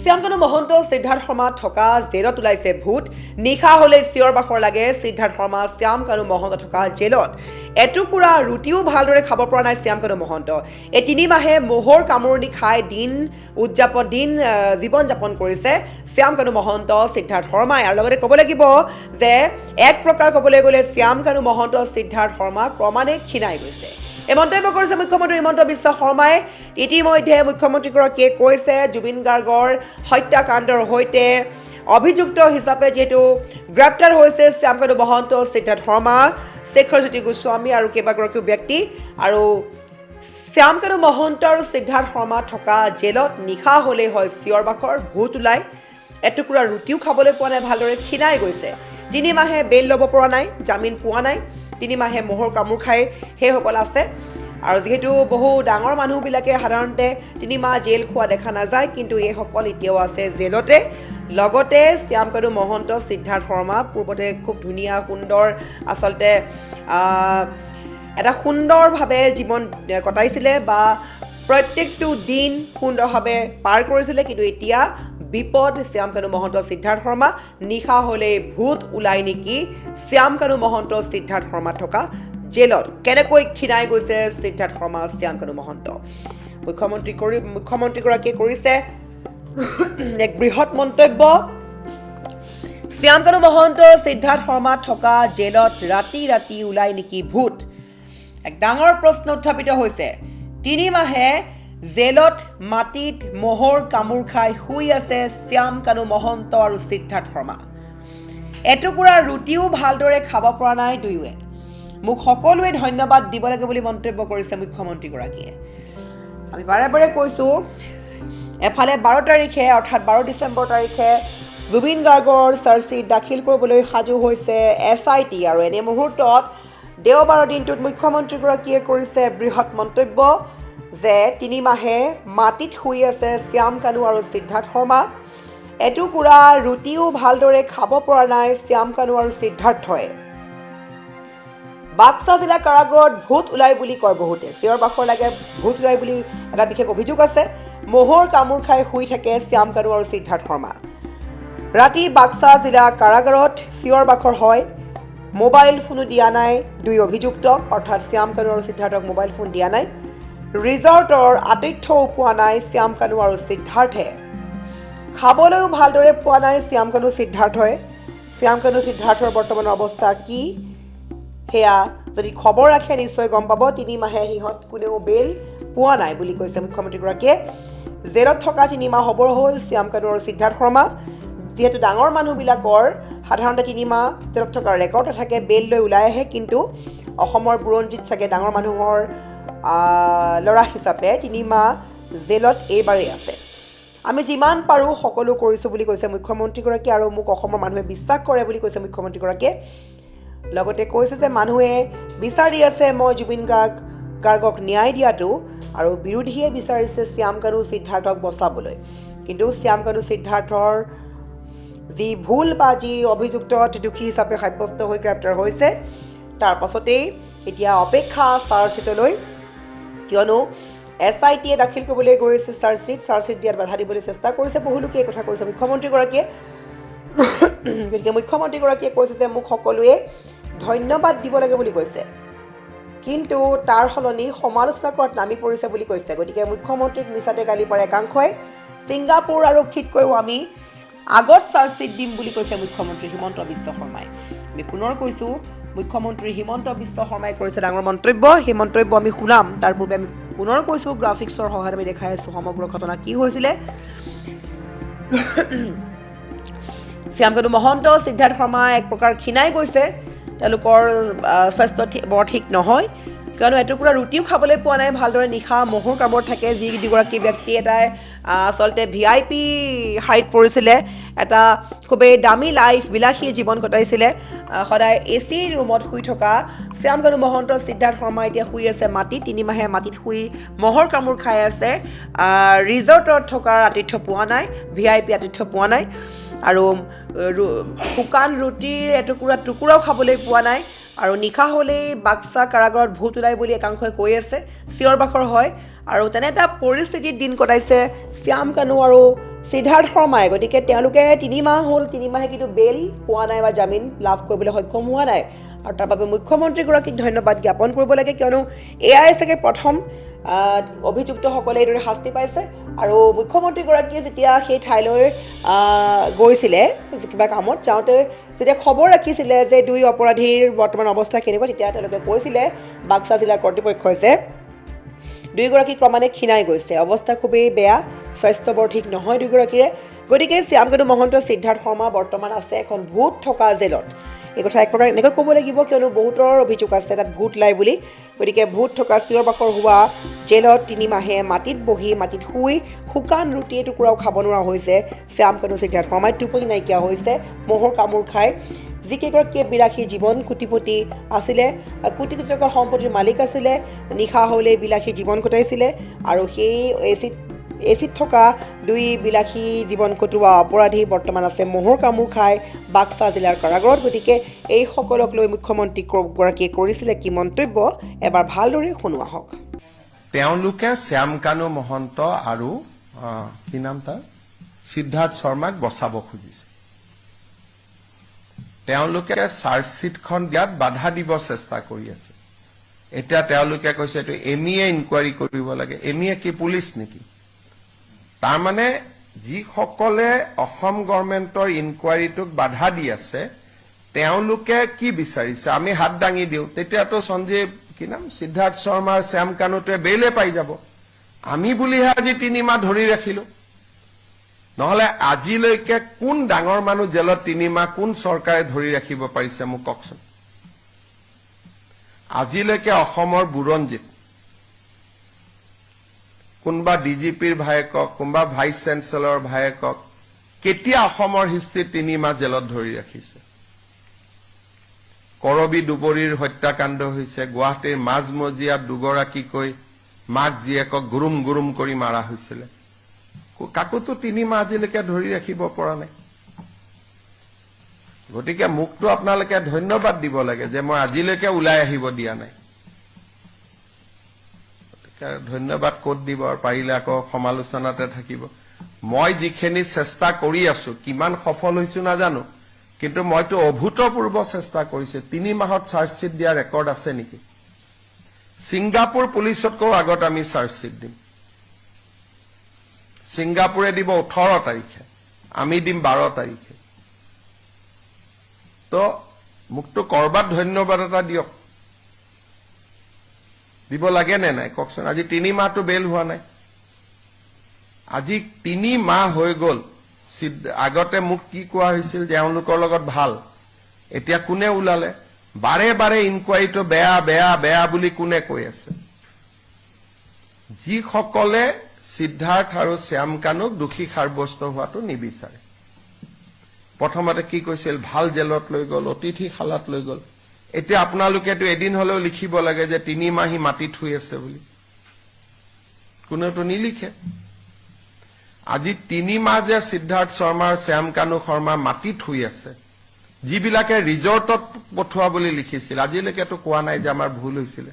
শ্যামকানু মহন্ত সিদ্ধাৰ্থ শৰ্মা থকা জেলত ওলাইছে ভূত নিশা হ'লে চিঞৰ বাখৰ লাগে সিদ্ধাৰ্থ শৰ্মা শ্যামকানু মহন্ত থকা জেলত এটুকুৰা ৰুটিও ভালদৰে খাব পৰা নাই শ্যামকানু মহন্ত এই 3 মাহে মোহৰ কামুৰণি খাই জীৱন যাপন কৰিছে শ্যামকানু মহন্ত সিদ্ধাৰ্থ শৰ্মাই আৰু লগতে ক'ব লাগিব যে এক প্ৰকাৰ ক'বলৈ গ'লে শ্যামকানু মহন্ত সিদ্ধাৰ্থ শৰ্মা ক্ৰমান্বয়ে ক্ষীণাই গৈছে এই মন্তব্য কৰিছে মুখ্যমন্ত্ৰী হিমন্ত বিশ্ব শৰ্মাই ইতিমধ্যে মুখ্যমন্ত্ৰীগৰাকীয়ে কৈছে জুবিন গাৰ্গৰ হত্যাকাণ্ডৰ সৈতে অভিযুক্ত হিচাপে যেহেতু গ্ৰেপ্তাৰ হৈছে শ্যামকানু মহন্ত সিদ্ধাৰ্থ শৰ্মা শেখৰজ্যোতি গোস্বামী আৰু কেইবাগৰাকীও ব্যক্তি আৰু শ্যামকানু মহন্ত আৰু সিদ্ধাৰ্থ শৰ্মা থকা জেলত নিশা হ'লেই হয় চিঞৰ বাখৰ ভূত ওলাই এটুকুৰা ৰুটিও খাবলৈ পোৱা নাই ভালদৰে ক্ষীণাই গৈছে 3 মাহে বেল ল'ব পৰা নাই জামিন পোৱা নাই 3 মাহে মোহৰ কামোৰ খাই সেইসকল আছে আৰু যেহেতু বহু ডাঙৰ মানুহবিলাকে সাধাৰণতে 3 মাহ জেল খোৱা দেখা নাযায় কিন্তু এইসকল এতিয়াও আছে জেলতে লগতে শ্যামকানু মহন্ত সিদ্ধাৰ্থ শৰ্মা পূৰ্বতে খুব ধুনীয়া সুন্দৰ আচলতে এটা সুন্দৰভাৱে জীৱন কটাইছিলে বা প্ৰত্যেকটো দিন সুন্দৰভাৱে পাৰ কৰিছিলে কিন্তু এতিয়া বিপদ শ্যামকানু মহন্ত সিদ্ধাৰ্থ শৰ্মা নিশা হ'লে ভূত ওলাই নেকি শ্যামকানু মহন্ত সিদ্ধাৰ্থ শৰ্মা থকা জেলত কেনেকৈ ক্ষীণাই গৈছে সিদ্ধাৰ্থ শৰ্মা শ্যামকানু মহন্ত মুখ্যমন্ত্ৰীগৰাকীয়ে কৰিছে এক বৃহৎ মন্তব্য শ্যামকানু মহন্ত সিদ্ধাৰ্থ শৰ্মা থকা জেলত ৰাতি ৰাতি ওলাই নেকি ভূত এক ডাঙৰ প্ৰশ্ন উত্থাপিত হৈছে 3 মাহে জেলত মাটিত মোহৰ কামোৰ খাই শুই আছে শ্যামকানু মহন্ত আৰু সিদ্ধাৰ্থ শৰ্মা এটুকুৰা ৰুটিও ভালদৰে খাব পৰা নাই দুয়োৱে মোক সকলোৱে ধন্যবাদ দিব লাগে বুলি মন্তব্য কৰিছে মুখ্যমন্ত্ৰীগৰাকীয়ে আমি বাৰে বাৰে কৈছোঁ এফালে 12 তাৰিখে অৰ্থাৎ 12 ডিচেম্বৰ তাৰিখে জুবিন গাৰ্গৰ চাৰ্জশ্বীট দাখিল কৰিবলৈ সাজু হৈছে SIT আৰু এনে মুহূৰ্তত দেওবাৰৰ দিনটোত মুখ্যমন্ত্ৰীগৰাকীয়ে কৰিছে বৃহৎ মন্তব্য যে 3 মাহে মাটিত শুই আছে শ্যামকানু আৰু সিদ্ধাৰ্থ শৰ্মা এটুকুৰা ৰুটিও ভালদৰে খাব পৰা নাই শ্যামকানু আৰু সিদ্ধাৰ্থই বাক্সা জিলা কাৰাগাৰত ভূত ওলাই বুলি কয় বহুতে চিঞৰ বাখৰ লাগে ভূত ওলাই বুলি এটা বিশেষ অভিযোগ আছে মোহৰ কামোৰ খাই শুই থাকে শ্যামকানু আৰু সিদ্ধাৰ্থ শৰ্মা ৰাতি বাক্সা জিলা কাৰাগাৰত চিঞৰ বাখৰ হয় মোবাইল ফোনো দিয়া নাই দুই অভিযুক্তক অৰ্থাৎ শ্যামকানু আৰু সিদ্ধাৰ্থক মোবাইল ফোন দিয়া নাই ৰিজৰ্টৰ আতিথ্যও পোৱা নাই শ্যামকানু আৰু সিদ্ধাৰ্থে খাবলৈও ভালদৰে পোৱা নাই শ্যামকানু সিদ্ধাৰ্থৰ বৰ্তমানৰ অৱস্থা কি সেয়া যদি খবৰ ৰাখে নিশ্চয় গম পাব 3 মাহে সিহঁত কোনেও বেল পোৱা নাই বুলি কৈছে মুখ্যমন্ত্ৰীগৰাকীয়ে জেলত থকা 3 মাহ হ'বৰ হ'ল শ্যামকানু আৰু সিদ্ধাৰ্থ শৰ্মা যিহেতু ডাঙৰ মানুহবিলাকৰ সাধাৰণতে 3 মাহ জেলত থকা ৰেকৰ্ড থাকে বেল লৈ ওলাই আহে কিন্তু অসমৰ বুৰঞ্জীত চাগে ডাঙৰ মানুহৰ ল'ৰা হিচাপে 3 মাহ জেলত এইবাৰেই আছে আমি যিমান পাৰোঁ সকলো কৰিছোঁ বুলি কৈছে মুখ্যমন্ত্ৰীগৰাকী আৰু মোক অসমৰ মানুহে বিশ্বাস কৰে বুলি কৈছে মুখ্যমন্ত্ৰীগৰাকীয়ে লগতে কৈছে যে মানুহে বিচাৰি আছে মই জুবিন গাৰ্গক ন্যায় দিয়াটো আৰু বিৰোধীয়ে বিচাৰিছে শ্যামকানু সিদ্ধাৰ্থক বচাবলৈ কিন্তু শ্যামকানু সিদ্ধাৰ্থৰ যি ভুল বা যি অভিযুক্ত দোষী হিচাপে সাব্যস্ত হৈ গ্ৰেপ্তাৰ হৈছে তাৰ পাছতেই এতিয়া অপেক্ষা চাৰ্জশ্বীটলৈ কিয়নো SITয়ে দাখিল কৰিবলৈ গৈছে চাৰ্জশ্বীট দিয়াত বাধা দিবলৈ চেষ্টা কৰিছে বহুলোকে এই কথা কৰিছে মুখ্যমন্ত্ৰীগৰাকীয়ে গতিকে মুখ্যমন্ত্ৰীগৰাকীয়ে কৈছে যে মোক সকলোৱে ধন্যবাদ দিব লাগে বুলি কৈছে কিন্তু তাৰ সলনি সমালোচনা কৰাত নামি পৰিছে বুলি কৈছে গতিকে মুখ্যমন্ত্ৰীক মিছাতে গালি পাৰে একাংশই ছিংগাপুৰ আৰক্ষীতকৈও আমি আগত চাৰ্জশ্বীট দিম বুলি কৈছে মুখ্যমন্ত্ৰী হিমন্ত বিশ্ব শৰ্মাই আমি পুনৰ কৈছোঁ মুখ্যমন্ত্ৰী হিমন্ত বিশ্ব শৰ্মাই কৰিছে ডাঙৰ মন্তব্য সেই মন্তব্য আমি শুনাম তাৰ পূৰ্বে আমি পুনৰ কৈছোঁ গ্ৰাফিক্সৰ সহায়ত আমি দেখাই আছোঁ সমগ্ৰ ঘটনা কি হৈছিলে শ্যামকানু মহন্ত সিদ্ধাৰ্থ শৰ্মা এক প্ৰকাৰ ক্ষীণাই গৈছে তেওঁলোকৰ স্বাস্থ্য বৰ ঠিক নহয় কিয়নো এটুকুৰা ৰুটিও খাবলৈ পোৱা নাই ভালদৰে নিশা মোহৰ কামোৰত থাকে যি দুগৰাকী ব্যক্তি এটাই আচলতে VIP শাৰীত পৰিছিলে এটা খুবেই দামী লাইফ বিলাসী জীৱন কটাইছিলে সদায় AC ৰুমত শুই থকা শ্যামকানু মহন্ত সিদ্ধাৰ্থ শৰ্মা এতিয়া শুই আছে মাটিত 3 মাহে মাটিত শুই মোহৰ কামোৰ খাই আছে ৰিজৰ্টত থকাৰ আতিথ্য পোৱা নাই VIP আতিথ্য পোৱা নাই আৰু শুকান ৰুটিৰ টুকুৰাও খাবলৈ পোৱা নাই আৰু নিশা হ'লেই বাক্সা কাৰাগাৰত ভূত ওলাই বুলি একাংশই কৈ আছে চিঞৰ বাখৰ হয় আৰু তেনে এটা পৰিস্থিতিত দিন কটাইছে শ্যামকানু আৰু সিদ্ধাৰ্থ শৰ্মাই গতিকে তেওঁলোকে 3 মাহ হ'ল 3 মাহে কিন্তু বেল পোৱা নাই বা জামিন লাভ কৰিবলৈ সক্ষম হোৱা নাই আৰু তাৰ বাবে মুখ্যমন্ত্ৰীগৰাকীক ধন্যবাদ জ্ঞাপন কৰিব লাগে কিয়নো এয়াই চাগে প্ৰথম অভিযুক্তসকলে এইদৰে শাস্তি পাইছে আৰু মুখ্যমন্ত্ৰীগৰাকীয়ে যেতিয়া সেই ঠাইলৈ গৈছিলে কিবা কামত যাওঁতে যেতিয়া খবৰ ৰাখিছিলে যে 2 অপৰাধীৰ বৰ্তমান অৱস্থা কেনেকুৱা তেতিয়া তেওঁলোকে কৈছিলে বাক্সা জিলাৰ কৰ্তৃপক্ষই যে 2গৰাকী ক্ৰমান্বয়ে ক্ষীণাই গৈছে অৱস্থা খুবেই বেয়া স্বাস্থ্য বৰ ঠিক নহয় 2গৰাকীৰে গতিকে শ্যামকানু মহন্ত সিদ্ধাৰ্থ শৰ্মা বৰ্তমান আছে এখন ভূত থকা জেলত এই কথা এক প্ৰকাৰ এনেকৈ ক'ব লাগিব কিয়নো বহুতৰ অভিযোগ আছে তাত ভূত লাই বুলি গতিকে ভূত থকা চিঞৰ বাখৰ হোৱা জেলত 3 মাহে মাটিত বহি মাটিত শুই শুকান ৰুটি টুকুৰাও খাব নোৱাৰা হৈছে শ্যামকানু সিদ্ধাৰ্থ শৰ্মাই টোপনি নাইকিয়া হৈছে মহৰ কামোৰ খাই যিকেইগৰাকীয়ে বিলাসী জীৱন কোটিপতি আছিলে কোটি কোটি টকাৰ সম্পত্তিৰ মালিক আছিলে নিশা হ'লে বিলাসী জীৱন কটাইছিলে আৰু সেই এচিত থকা 2 বিলাসী জীৱন কটোৱা অপৰাধী বৰ্তমান আছে মহৰ কামোৰ খাই বাক্সা জিলাৰ কাৰাগাৰত গতিকে এই সকলক লৈ মুখ্যমন্ত্ৰীগৰাকীয়ে কৰিছিলে কি মন্তব্য এবাৰ ভালদৰে শুনোৱা হওক তেওঁলোকে শ্যামকানু মহন্ত আৰু কি নাম তাৰ সিদ্ধাৰ্থ শৰ্মাক বচাব খুজিছে তেওঁলোকে চাৰ্জশ্বিটখন দিয়াত বাধা দিব চেষ্টা কৰি আছে এতিয়া তেওঁলোকে কৈছে এইটো এমিয়ে ইনকুৱাৰী কৰিব লাগে এমিয়ে কি পুলিচ নেকি তাৰ মানে যিসকলে অসম গভৰ্ণমেণ্টৰ ইনকুৱাৰীটোক বাধা দি আছে তেওঁলোকে কি বিচাৰিছে আমি হাত দাঙি দিওঁ তেতিয়াতো সঞ্জীৱ কি নাম সিদ্ধাৰ্থ শৰ্মা শ্যামকানুটোৱে বেইলে পাই যাব আমি বুলিহে আজি 3 মাহ ধৰি ৰাখিলো নহলে আজিলৈকে কোন ডাঙৰ মানুহ জেলত 3 মাহ কোন চৰকাৰে ধৰি ৰাখিব পাৰিছে মোক কওকচোন আজিলৈকে অসমৰ বুৰঞ্জীত কোনবা ডিজিপিৰ ভায়েকক কোনবা ভাইচ চেঞ্চেলৰ ভায়েকক কেতিয়া অসমৰ হিষ্ট্ৰীত 3 মাহ জেলত ধৰি ৰাখিছে কৰবী দুবৰীৰ হত্যাকাণ্ড হৈছে গুৱাহাটীৰ মাজমজিয়াত 2গৰাকীকৈ মাক জীয়েকক গুৰুম গুৰুম কৰি মাৰা হৈছিল কাকোতো 3 মাহ আজিলৈকে ধৰি ৰাখিব পৰা নাই গতিকে মুকটো আপোনালোকে ধন্যবাদ দিব লাগে যে মই আজিলৈকে ওলাই আহিব দিয়া নাই ধন্যবাদ ক'ত দিব আৰু পাৰিলে আকৌ সমালোচনাতে থাকিব মই যিখিনি চেষ্টা কৰি আছো কিমান সফল হৈছো নাজানো কিন্তু মইতো অভূতপূৰ্ব চেষ্টা কৰিছে 3 মাহত চাৰ্জশ্বিট দিয়া ৰেকৰ্ড আছে নেকি সিংগাপুৰ পুলিচতকৈ আগত আমি চাৰ্জশ্বিট দিম সিংগাপুৰে দিব 18 তাৰিখে আমি দিম 12 তাৰিখে তো মুকটো কৰবাত ধন্যবাদ এটা দিয়ক দিব লাগে নে নাই কওকচোন আজি 3 মাহটো বেল হোৱা নাই আজি 3 মাহ হৈ গল আগতে মোক কি কোৱা হৈছিল যে তেওঁলোকৰ লগত ভাল এতিয়া কোনে ওলালে বাৰে বাৰে ইনকুৱাৰীটো বেয়া বেয়া বেয়া বুলি কোনে কৈ আছে যিসকলে সিদ্ধাৰ্থ আৰু শ্যামকানুক দোষী সাব্যস্ত হোৱাটো নিবিচাৰে প্ৰথমতে কি কৈছিল ভাল জেলত লৈ গল অতিথিশালাত লৈ গল এতিয়া আপোনালোকেতো এদিন হলেও লিখিব লাগে যে 3 মাহি মাটিত শুই আছে বুলি কোনেতো নিলিখে আজি 3 মাহ যে সিদ্ধাৰ্থ শৰ্মা আৰু শ্যামকানু শৰ্মা মাটিত শুই আছে যিবিলাকে ৰিজৰ্টত পঠোৱা বুলি লিখিছিল আজিলৈকেতো কোৱা নাই যে আমাৰ ভুল হৈছিল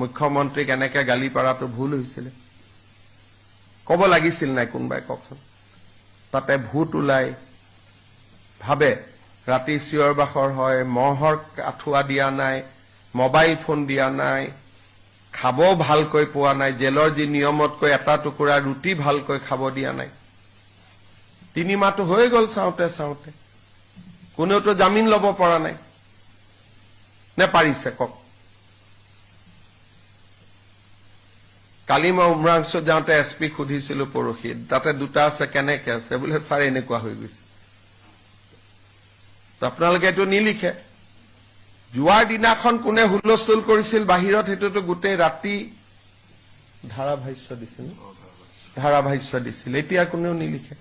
মুখ্যমন্ত্ৰীক এনেকে গালি পাৰাটো ভুল হৈছিল কব লাগিছিল নাই কোনবাই কওকচোন তাতে ভূত ওলাই ভাবে ৰাতি চিঞৰ বাখৰ হয় মহৰ আঠুৱা দিয়া নাই মোবাইল ফোন দিয়া নাই খাব ভালকৈ পোৱা নাই জেলৰ যি নিয়মতকৈ এটা টুকুৰা ৰুটি ভালকৈ খাব দিয়া নাই 3 মাহটো হৈ গল চাওঁতে চাওঁতে কোনেওতো জামিন ল'ব পৰা নাই নে পাৰিছে কওক কালি মই উমৰাংশু যাওঁতে এছপি সুধিছিলো পৰহি তাতে 2টা আছে কেনেকে আছে বোলে ছাৰ এনেকুৱা হৈ গৈছে আপোনালোকে এইটো নিলিখে যোৱাৰ দিনাখন কোনে হুলস্থুল কৰিছিল বাহিৰত সেইটোতো গোটেই ৰাতি ধাৰাভাষ্য দিছিল এতিয়া কোনেও নিলিখে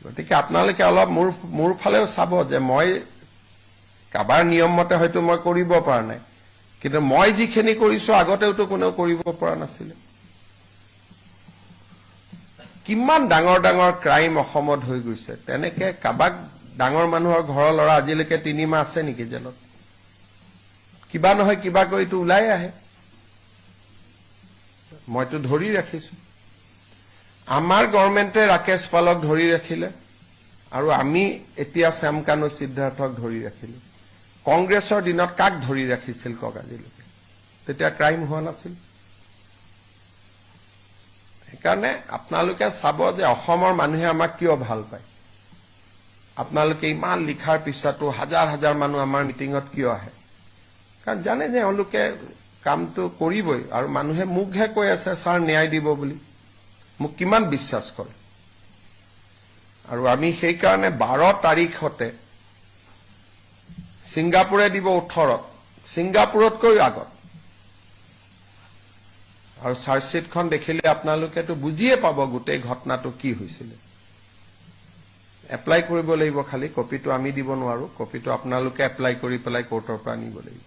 গতিকে আপোনালোকে অলপ মোৰ ফালেও চাব যে মই কাবাৰ নিয়ম মতে হয়তো মই কৰিব পৰা নাই কিন্তু মই যিখিনি কৰিছো আগতেওতো কোনেও কৰিব পৰা নাছিল কিমান ডাঙৰ ডাঙৰ ক্ৰাইম অসমত হৈ গৈছে তেনেকে কাবাক ডাঙৰ মানুহৰ ঘৰৰ ল'ৰা আজিলৈকে 3 মাহ আছে নেকি জেলত কিবা নহয় কিবা কৰিতো ওলাই আহে মইতো ধৰি ৰাখিছো আমাৰ গভৰ্ণমেণ্টে ৰাকেশ পালক ধৰি ৰাখিলে আৰু আমি এতিয়া শ্যাম কানু সিদ্ধাৰ্থক ধৰি ৰাখিলো কংগ্ৰেছৰ দিনত কাক ধৰি ৰাখিছিল কওক আজিলৈকে তেতিয়া ক্ৰাইম হোৱা নাছিল সেইকাৰণে আপোনালোকে চাব যে অসমৰ মানুহে আমাক কিয় ভাল পায় আপোনালোকে ইমান লিখাৰ পিছতো হাজাৰ হাজাৰ মানুহ আমাৰ মিটিঙত কিয় আহে কাৰণ জানে যে এওঁলোকে কামটো কৰিবই আৰু মানুহে মুখহে কৈ আছে ছাৰ ন্যায় দিব বুলি মোক কিমান বিশ্বাস কৰে আৰু আমি সেইকাৰণে 12 তাৰিখতে ছিংগাপুৰে দিব 18ত ছিংগাপুৰতকৈ আগত আৰু চাৰ্জশ্বিটখন দেখিলে আপোনালোকেতো বুজিয়ে পাব গোটেই ঘটনাটো কি হৈছিল এপ্লাই কৰিব লাগিব খালি কপিটো আমি দিব নোৱাৰো কপিটো আপোনালোকে এপ্লাই কৰি পেলাই কোৰ্টৰ পৰা নিব লাগিব